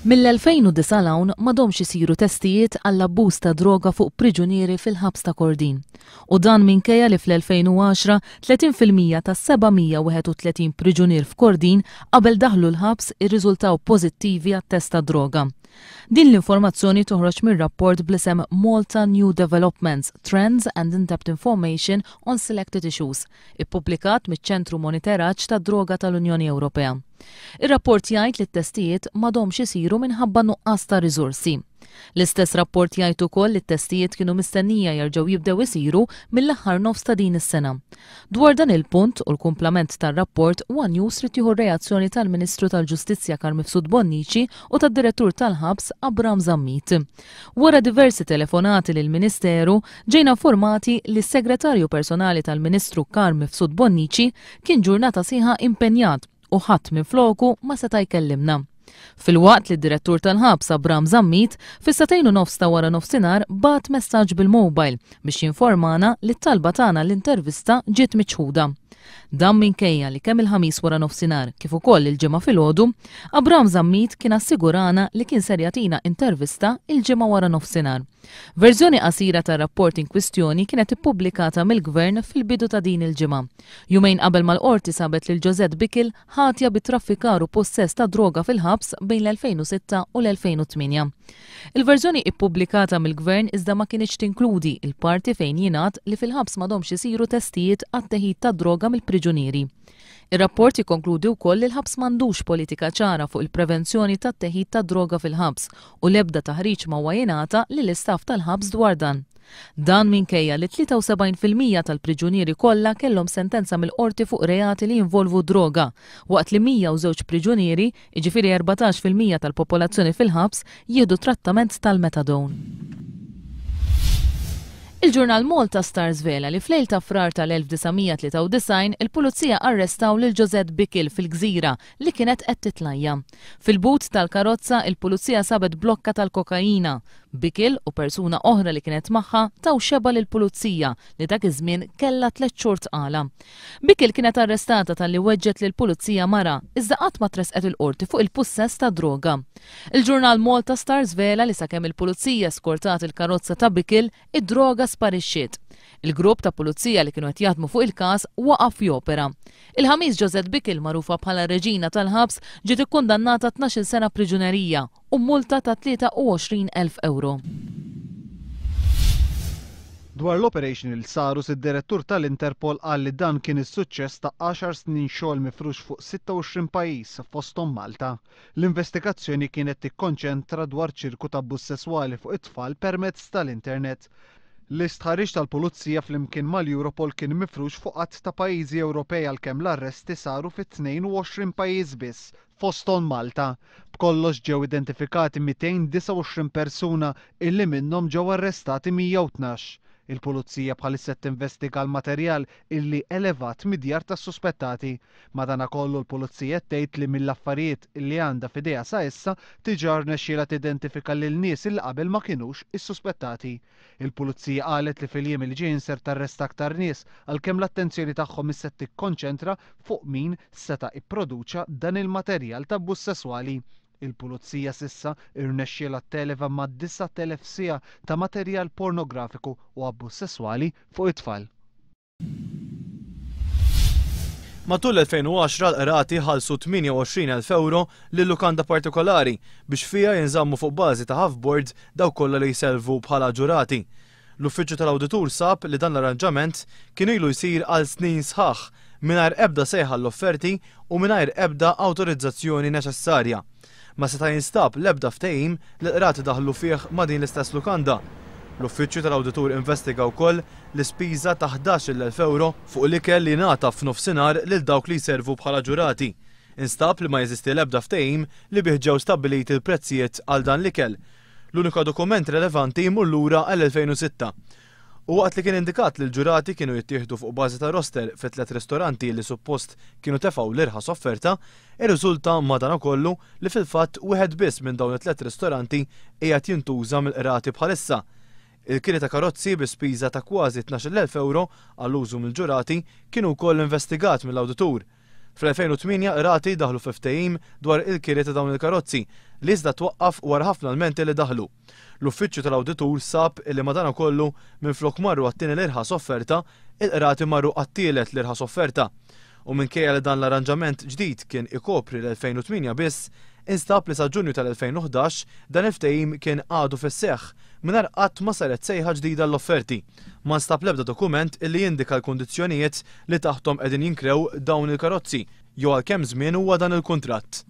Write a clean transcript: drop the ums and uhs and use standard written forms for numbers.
Mill-2009 l-hawn m'għadhomx isiru testijiet għall-abbuż ta' droga fuq priġunieri fil-ħabs ta' Kordin. U dan minkejja li fl-2010 30% ta' 731 priġunier f'Kordin qabel daħlu l-ħabs irriżultaw pożittivi għat-test ta' droga. Din l-informazzjoni toħroġ mir-rapport bl-isem Malta New Developments, Trends and In-Depth Information on Selected Issues, ippubblikat miċ-Ċentru Monitoraġġ tad-Droga tal-Unjoni Ewropea. Ir-rapport jgħid li t-testijiet m'għadhomx isiru minħabba nuqqas ta' riżorsi. L-istess rapport jgħid ukoll li t-testijiet kienu mistennija jerġgħu jibdew isiru mill-aħħar nofs ta' din is-sena. Dwar dan il-punt u l-kumplament tar-rapport One News rid jieħu r-reazzjoni tal-Ministru tal-Ġustizzja Karl Mifsud Bonnici u tad-Direttur tal-Ħabs Abraham Zammit. Wara diversi telefonati lill-Ministeru ġejna informati li s-Segretarju Personali tal-Ministru Karl Mifsud Bonnici kien ġurnata sieħa impenjat u ħadd minfloku ma seta' jkellimna. Fil-waqt li d-Direttur tal-Ħabs Abraham Zammit fis-2:30 ta' wara nofsinhar bagħat messaġġ bil-mowbajl biex jinformana li t-talba tagħna l-intervista ġiet miċħuda. Dan minkejja li kemm il-ħamis wara nofsinhar kif ukoll il-ġimgħa filgħodu, Abraham Zammit kien assigurana li kien ser jagħtina intervista il-ġimgħa wara nofsinhar. Verżjoni qasira tar-rapport in kwistjoni kienet ippubblikata mill-Gvern fil-bidu ta' din il-ġimgħa. Jumejn qabel mal-qorti sabet lil Josette Bickel ħatja bit-traffikar u possess ta' droga fil-ħabs bejn l-2006 u l-2008. Il-verżjoni ippubblikata mill-Gvern iżda ma kienx tinkludi il-parti fejn jingħad li fil-ħabs m'għadhomx isiru testijiet għat-teħid ta' droga mill-priġunieri. Ir-rapport jikkonkludi wkoll li l-ħabs m'għandux politika ċara fuq il-prevenzjoni tat-teħid ta' droga fil-ħabs u l-ebda taħriġ ma jingħata lill-istaff tal-ħabs dwar dan. Dan minkejja li 73% tal-priġunieri kollha kellhom sentenza mill-qorti fuq reati li jinvolvu droga, waqt li 102 priġunieri, jiġifieri 14% tal-popolazzjoni fil-ħabs, jieħdu trattament tal-metadone. Il-ġurnal Malta Star żvela li fl-lejl ta' frar tal-1993 il-pulizija arrestaw lil Josette Bickel fil-Gżira li kienet qed titlajja. Fil-but tal-karozza il-pulizija sabet blokka tal-kokaina. Bickel u persuna oħra li kienet magħha taw xeba lill-pulizija li dak iż-żmien kellha 3 xhur tqala. Bickel kienet arrestata talli weġġet lill-pulizija mara iżda qatt ma tresqet il-qorti fuq il-pussess ta' droga. Il-ġurnal Malta Star żvela li sakemm il-pulizija skortat il-karozza ta' Bickel, id-droga sparixxiet. Il-grupp ta' pulizija li kienu qed jaħdmu fuq il-każ waqaf jopera. Il-ħamis Josette Bickel magħrufa bħala Reġina tal-ħabs ġiet ikkundannata 12 sena priġunerija u multa ta' 23,000 euro. Dwar l-operation il saru id-direttur tal-Interpol qal li dan kien is-suċċess ta' 10 snin xogħol mifrux fuq 26 pajjiż fosthom Malta. L-investigazzjoni kienet tikkonċentra dwar ċirku ta' abbuż sesswali fuq it-tfal permezz tal-internet. L-istħarriġ tal-Pulizija flimkien mal-Europol kien mifrux fuq qatt ta' pajjiżi Ewropej għalkemm l-arresti saru fi 22 pajjiż biss fosthom Malta. B'kollox ġew identifikati 229 persuna illi minnhom ġew arrestati 112. Il-Pulizija bħalissa tinvestiga l-materjal illi elevat mid-djar tas-suspettati. Madankollu l-Pulizija tgħid li mill-affarijiet illi għandha f'idejha sa issa diġà rnexxielha tidentifika lil nies illi qabel ma kinux is-suspettati. Il-Pulizija qalet li fil-jiem li ġejjin ser tarresta aktar nies għalkemm l-attenzjoni tagħhom issa tikkonċentra fuq min seta' ipproduċa dan il-materjal ta' abbuż sesswali. Il-Pulizija sissa irnexxielha televa ma' 9,000 siegħa ta' materjal pornografiku u abbuż sesswali fuq it-tfal. Matul l-2010 l-qrati ħallsu 28,000 euro lil lukanda partikolari biex fija jinżammu fuq bażi ta' half-board daw kollha li jselvu bħala ġurati. L-Uffiċċju tal-Awditur sab li dan l-arranġament kien ilu jsir għal snin sħaħ mingħajr ebda sejħa l-offerti u mingħajr ebda awtorizzazzjoni neċessarja. Ma seta' jinstab l-ebda ftehim li l-qrati daħlu fih ma' din l-istess lukanda. L-Uffiċċju tal-Awditur investiga wkoll l-ispiża ta' 11,000 euro fuq l-ikel li ngħata f'nofsinhar lil dawk li jservu bħala ġurati. Instab li ma jeżisti l-ebda ftehim li bih ġew stabbiliti l-prezzijiet għal dan l-ikel. L-unika dokument relevanti jmur lura għal-2006. U waqt li kien indikat li l-ġurati kienu jittieħdu fuq bażi ta' roster fi 3 ristoranti li suppost kienu tefgħu l-irħas offerta, irriżulta madankollu li fil-fatt wieħed biss minn dawn it-3 ristoranti qiegħed jintuża mill-qrati bħalissa. Il-kiri ta' karozzi bi spiża ta' kważi 12,000 euro għall-użu mill-ġurati kienu wkoll investigat mill-awditur. Fl-2008 Qrati daħlu f'ftehim dwar il-kiri ta' dawn il-karozzi li iżda twaqqaf wara ħafna elementi li daħlu. L-uffiċċju tal-awditur sab li madankollu minflok marru għat-tieni l-irħas offerta, il-Qrati marru għat-tielet l-irħas offerta. U minkejja li dan l-arranġament ġdid kien ikopri l-2008 biss, instab li sa' Ġunju tal-2011 dan il-ftehim kien għadu fis-seħħ mingħajr qatt ma saret sejħa ġdida l-offerti. Ma nstab l-ebda dokument illi jindika l-kundizzjonijiet li taħtom qegħdin jinkrew dawn il-karozzi jew għalkemm żmien huwa dan il-kuntratt.